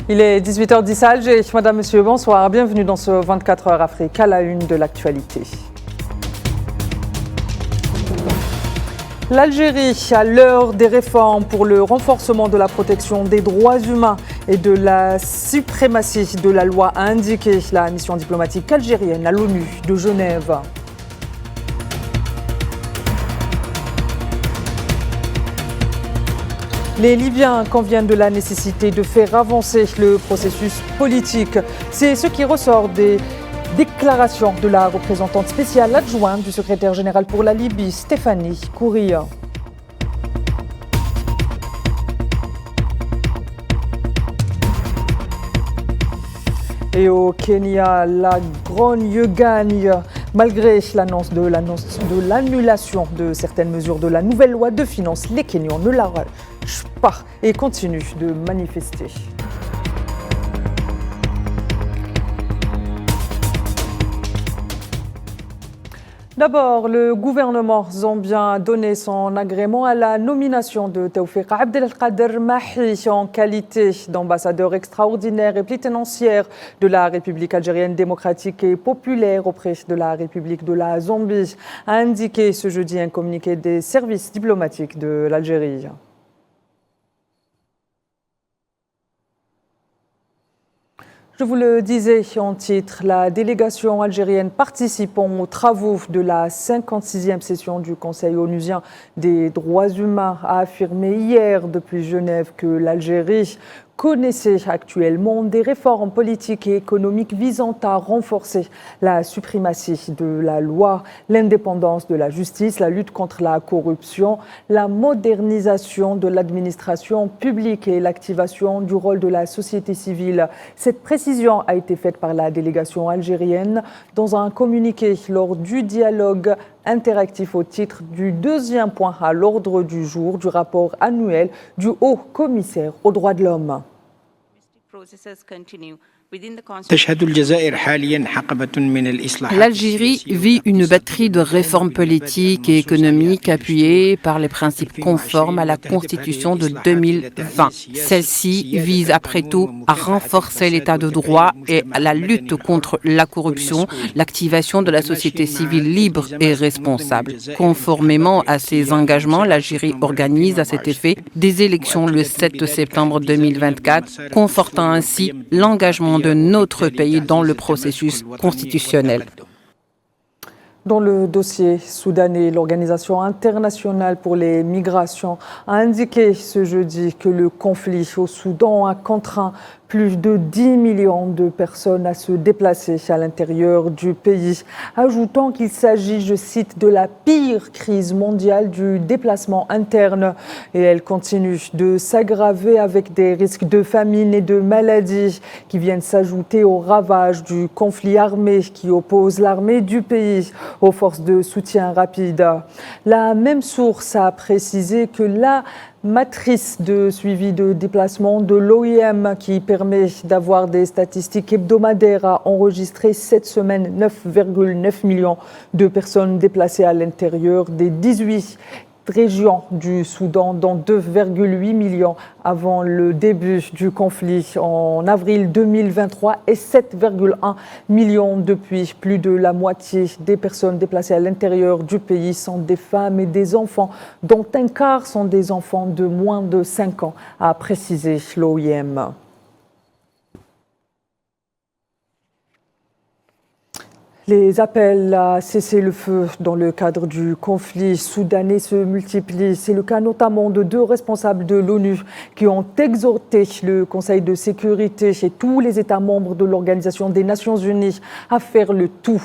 Il est 18h10 à Alger. Madame, Monsieur, bonsoir. Bienvenue dans ce 24 heures Afrique à la une de l'actualité. L'Algérie, à l'heure des réformes pour le renforcement de la protection des droits humains et de la suprématie de la loi, a indiqué la mission diplomatique algérienne à l'ONU de Genève. Les Libyens conviennent de la nécessité de faire avancer le processus politique. C'est ce qui ressort des déclarations de la représentante spéciale adjointe du secrétaire général pour la Libye, Stéphanie Kouria. Et au Kenya, la grogne gagne. Malgré l'annonce de l'annulation de certaines mesures de la nouvelle loi de finances, les Kenyans ne lâchent pas et continuent de manifester. D'abord, le gouvernement zambien a donné son agrément à la nomination de Taoufik Abdelkader Mahi en qualité d'ambassadeur extraordinaire et plénipotentiaire de la République algérienne démocratique et populaire auprès de la République de la Zambie, a indiqué ce jeudi un communiqué des services diplomatiques de l'Algérie. Je vous le disais en titre, la délégation algérienne participant aux travaux de la 56e session du Conseil onusien des droits humains a affirmé hier depuis Genève que l'Algérie connaissait actuellement des réformes politiques et économiques visant à renforcer la suprématie de la loi, l'indépendance de la justice, la lutte contre la corruption, la modernisation de l'administration publique et l'activation du rôle de la société civile. Cette précision a été faite par la délégation algérienne dans un communiqué lors du dialogue interactif au titre du deuxième point à l'ordre du jour du rapport annuel du Haut Commissaire aux droits de l'homme. L'Algérie vit une batterie de réformes politiques et économiques appuyées par les principes conformes à la Constitution de 2020. Celle-ci vise après tout à renforcer l'état de droit et à la lutte contre la corruption, l'activation de la société civile libre et responsable. Conformément à ces engagements, l'Algérie organise à cet effet des élections le 7 septembre 2024, confortant ainsi l'engagement de notre pays dans le processus constitutionnel. Dans le dossier soudanais, l'Organisation internationale pour les migrations a indiqué ce jeudi que le conflit au Soudan a contraint plus de 10 millions de personnes à se déplacer à l'intérieur du pays, ajoutant qu'il s'agit, je cite, de la pire crise mondiale du déplacement interne. Et elle continue de s'aggraver avec des risques de famine et de maladies qui viennent s'ajouter aux ravages du conflit armé qui oppose l'armée du pays aux forces de soutien rapide. La même source a précisé que la matrice de suivi de déplacement de l'OIM qui permet d'avoir des statistiques hebdomadaires a enregistré cette semaine 9,9 millions de personnes déplacées à l'intérieur des 18 régions du Soudan, dont 2,8 millions avant le début du conflit en avril 2023 et 7,1 millions depuis. Plus de la moitié des personnes déplacées à l'intérieur du pays sont des femmes et des enfants, dont un quart sont des enfants de moins de 5 ans, a précisé l'OIM. Les appels à cesser le feu dans le cadre du conflit soudanais se multiplient. C'est le cas notamment de 2 responsables de l'ONU qui ont exhorté le Conseil de sécurité et tous les États membres de l'Organisation des Nations Unies à faire le tout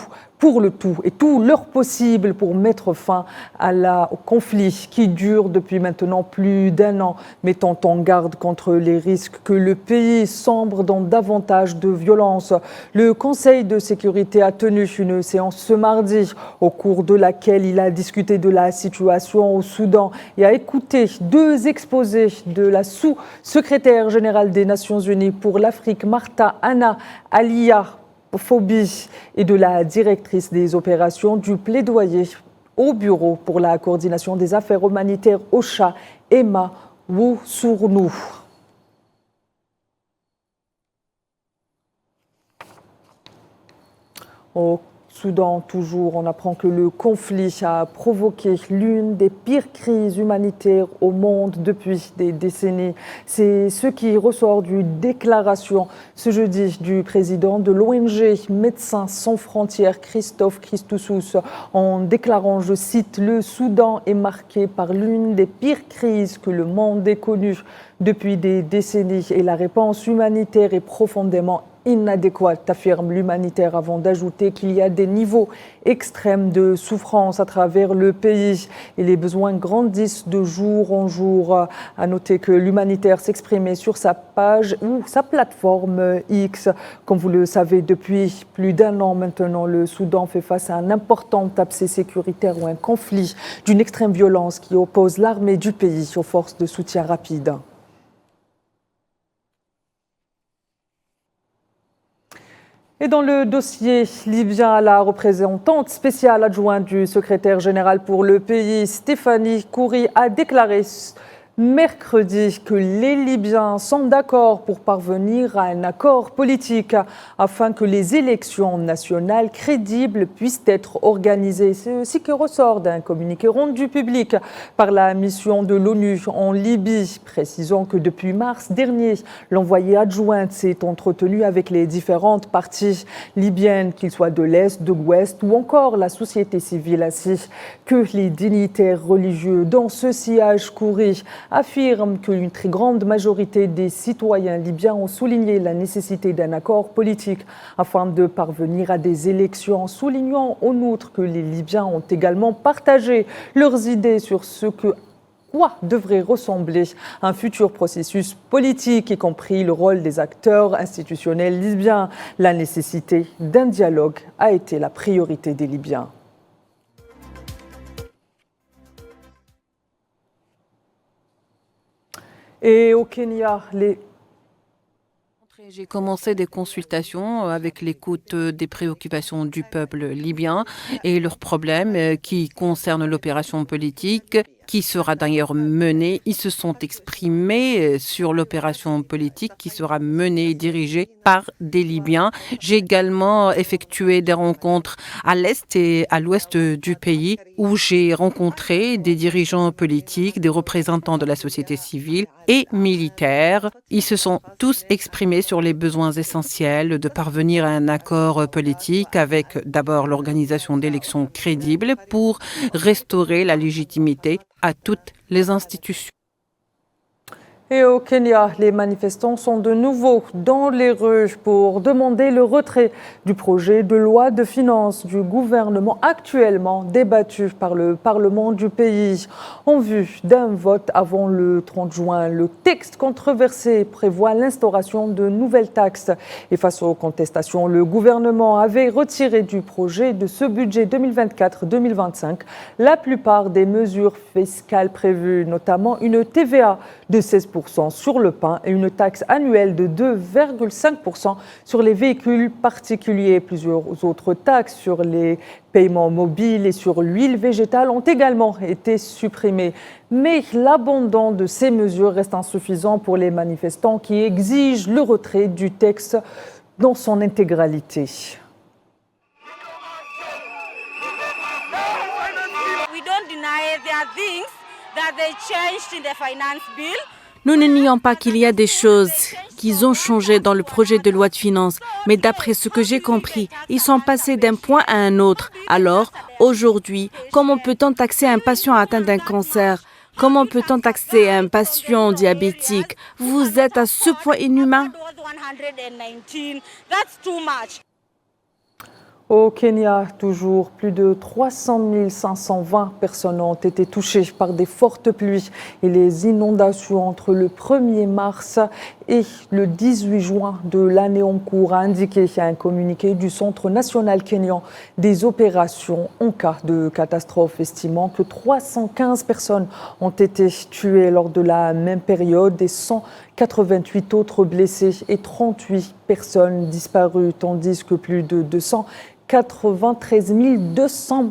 et tout leur possible pour mettre fin au conflit qui dure depuis maintenant plus d'1 an, mettant en garde contre les risques que le pays sombre dans davantage de violence. Le Conseil de sécurité a tenu une séance ce mardi au cours de laquelle il a discuté de la situation au Soudan et a écouté 2 exposés de la sous-secrétaire générale des Nations Unies pour l'Afrique, Martha Anna Alia Phobie, et de la directrice des opérations du plaidoyer au Bureau pour la coordination des affaires humanitaires OCHA, Emma Wousournou. Au Soudan, toujours, on apprend que le conflit a provoqué l'une des pires crises humanitaires au monde depuis des décennies. C'est ce qui ressort d'une déclaration ce jeudi du président de l'ONG Médecins sans frontières, Christophe Christousous, en déclarant, je cite, « Le Soudan est marqué par l'une des pires crises que le monde ait connues depuis des décennies et la réponse humanitaire est profondément inadéquate, affirme l'humanitaire, avant d'ajouter qu'il y a des niveaux extrêmes de souffrance à travers le pays et les besoins grandissent de jour en jour. À noter que l'humanitaire s'exprimait sur sa page ou sa plateforme X. Comme vous le savez, depuis plus d'un an maintenant, le Soudan fait face à un important abcès sécuritaire ou un conflit d'une extrême violence qui oppose l'armée du pays aux forces de soutien rapide. Et dans le dossier libyen, la représentante spéciale adjointe du secrétaire général pour le pays, Stéphanie Khoury, a déclaré mercredi que les Libyens sont d'accord pour parvenir à un accord politique afin que les élections nationales crédibles puissent être organisées. C'est ce qui ressort d'un communiqué rendu public par la mission de l'ONU en Libye, précisant que depuis mars dernier, l'envoyé adjointe s'est entretenu avec les différentes parties libyennes, qu'ils soient de l'Est, de l'Ouest ou encore la société civile, ainsi que les dignitaires religieux. Dans ce sillage, Khoury affirme qu'une très grande majorité des citoyens libyens ont souligné la nécessité d'un accord politique afin de parvenir à des élections, soulignant en outre que les Libyens ont également partagé leurs idées sur ce que quoi devrait ressembler un futur processus politique, y compris le rôle des acteurs institutionnels libyens. La nécessité d'un dialogue a été la priorité des Libyens. Et au Kenya, J'ai commencé des consultations avec l'écoute des préoccupations du peuple libyen et leurs problèmes qui concernent l'opération politique qui sera d'ailleurs menée. Ils se sont exprimés sur l'opération politique qui sera menée et dirigée par des Libyens. J'ai également effectué des rencontres à l'est et à l'ouest du pays où j'ai rencontré des dirigeants politiques, des représentants de la société civile et militaires. Ils se sont tous exprimés sur les besoins essentiels de parvenir à un accord politique avec d'abord l'organisation d'élections crédibles pour restaurer la légitimité à toutes les institutions. Et au Kenya, les manifestants sont de nouveau dans les rues pour demander le retrait du projet de loi de finances du gouvernement actuellement débattu par le Parlement du pays. En vue d'un vote avant le 30 juin, le texte controversé prévoit l'instauration de nouvelles taxes. Et face aux contestations, le gouvernement avait retiré du projet de ce budget 2024-2025 la plupart des mesures fiscales prévues, notamment une TVA de 16% sur le pain et une taxe annuelle de 2,5% sur les véhicules particuliers. Plusieurs autres taxes sur les paiements mobiles et sur l'huile végétale ont également été supprimées. Mais l'abandon de ces mesures reste insuffisant pour les manifestants qui exigent le retrait du texte dans son intégralité. We don't deny there are things that they changed in the finance bill. Nous ne nions pas qu'il y a des choses qu'ils ont changées dans le projet de loi de finances, mais d'après ce que j'ai compris, ils sont passés d'un point à un autre. Alors, aujourd'hui, comment peut-on taxer un patient atteint d'un cancer? Comment peut-on taxer un patient diabétique? Vous êtes à ce point inhumain. Au Kenya, toujours, plus de 300 520 personnes ont été touchées par des fortes pluies et les inondations entre le 1er mars et le 18 juin de l'année en cours, a indiqué un communiqué du Centre national kényan des opérations en cas de catastrophe, estimant que 315 personnes ont été tuées lors de la même période et 188 autres blessées et 38 personnes disparues, tandis que plus de 200 93 200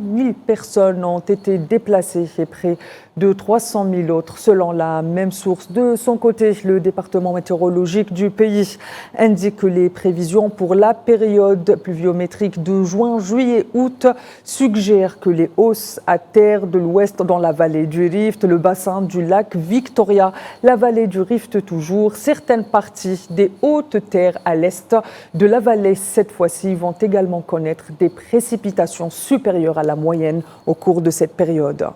personnes ont été déplacées et près de 300 000 autres, selon la même source. De son côté, le département météorologique du pays indique que les prévisions pour la période pluviométrique de juin, juillet, août suggèrent que les hausses à terre de l'ouest dans la vallée du Rift, le bassin du lac Victoria, la vallée du Rift toujours, certaines parties des hautes terres à l'est de la vallée cette fois-ci vont également connaître des précipitations supérieures à la moyenne au cours de cette période.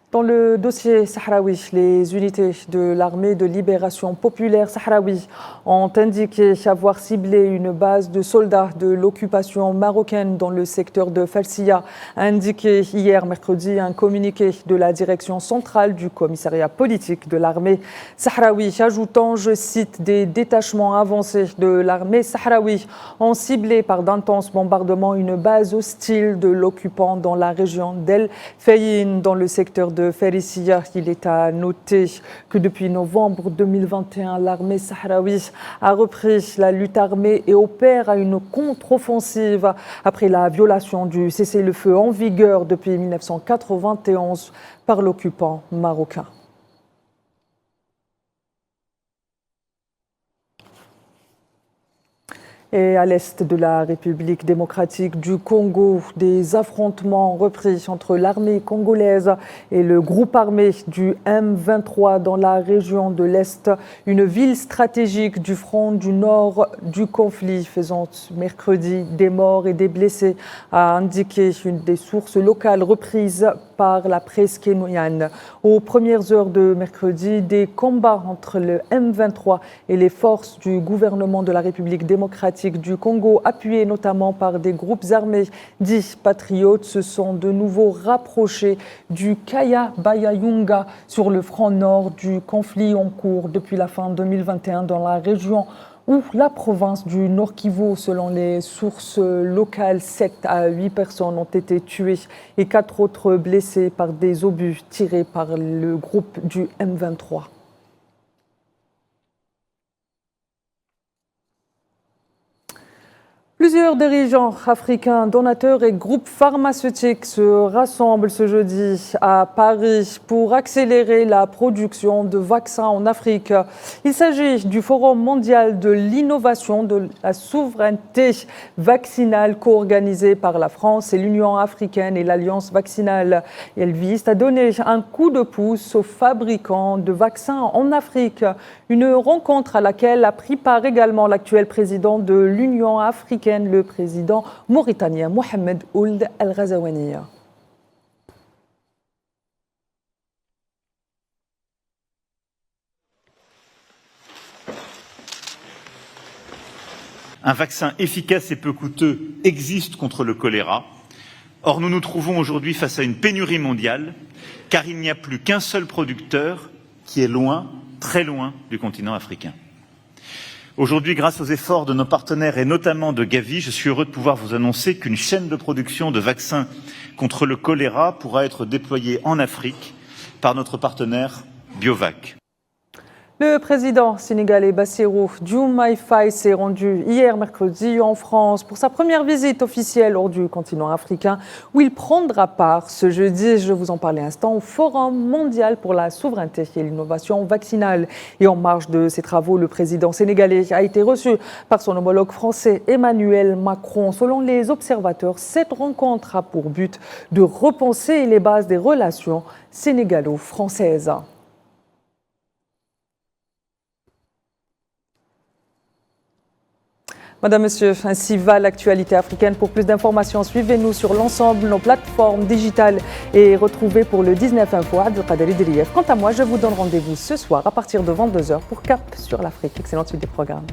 Dans le dossier sahraoui, les unités de l'armée de libération populaire sahraoui ont indiqué avoir ciblé une base de soldats de l'occupation marocaine dans le secteur de Falsia, a indiqué hier mercredi un communiqué de la direction centrale du commissariat politique de l'armée sahraoui, ajoutant, je cite, des détachements avancés de l'armée sahraoui ont ciblé par d'intenses bombardements une base hostile de l'occupant dans la région d'El Fayin, dans le secteur de Férissia. Il est à noter que depuis novembre 2021, l'armée sahraoui a repris la lutte armée et opère à une contre-offensive après la violation du cessez-le-feu en vigueur depuis 1991 par l'occupant marocain. Et à l'est de la République démocratique du Congo, des affrontements repris entre l'armée congolaise et le groupe armé du M23 dans la région de l'Est, une ville stratégique du front du nord du conflit, faisant mercredi des morts et des blessés, a indiqué une des sources locales reprises par la presse kenyane. Aux premières heures de mercredi, des combats entre le M23 et les forces du gouvernement de la République démocratique du Congo, appuyés notamment par des groupes armés dits patriotes, se sont de nouveau rapprochés du Kaya-Bayayunga sur le front nord du conflit en cours depuis la fin 2021 dans la région où la province du Nord Kivu, selon les sources locales, 7 à 8 personnes ont été tuées et 4 autres blessées par des obus tirés par le groupe du M23. Plusieurs dirigeants africains, donateurs et groupes pharmaceutiques se rassemblent ce jeudi à Paris pour accélérer la production de vaccins en Afrique. Il s'agit du Forum mondial de l'innovation de la souveraineté vaccinale co-organisé par la France et l'Union africaine et l'Alliance vaccinale. Elle vise à donner un coup de pouce aux fabricants de vaccins en Afrique. Une rencontre à laquelle a pris part également l'actuel président de l'Union africaine, le président mauritanien Mohamed Ould El-Ghazouani. Un vaccin efficace et peu coûteux existe contre le choléra. Or, nous nous trouvons aujourd'hui face à une pénurie mondiale, car il n'y a plus qu'un seul producteur qui est loin, très loin du continent africain. Aujourd'hui, grâce aux efforts de nos partenaires et notamment de Gavi, je suis heureux de pouvoir vous annoncer qu'une chaîne de production de vaccins contre le choléra pourra être déployée en Afrique par notre partenaire Biovac. Le président sénégalais Bassirou Diomaye Faye s'est rendu hier mercredi en France pour sa première visite officielle hors du continent africain où il prendra part ce jeudi, je vous en parlais un instant, au Forum mondial pour la souveraineté et l'innovation vaccinale. Et en marge de ses travaux, le président sénégalais a été reçu par son homologue français Emmanuel Macron. Selon les observateurs, cette rencontre a pour but de repenser les bases des relations sénégalo-françaises. Madame, Monsieur, ainsi va l'actualité africaine. Pour plus d'informations, suivez-nous sur l'ensemble de nos plateformes digitales et retrouvez pour le 19 Info Abdelkader Idrieff. Quant à moi, je vous donne rendez-vous ce soir à partir de 22h pour Cap sur l'Afrique. Excellente suite des programmes.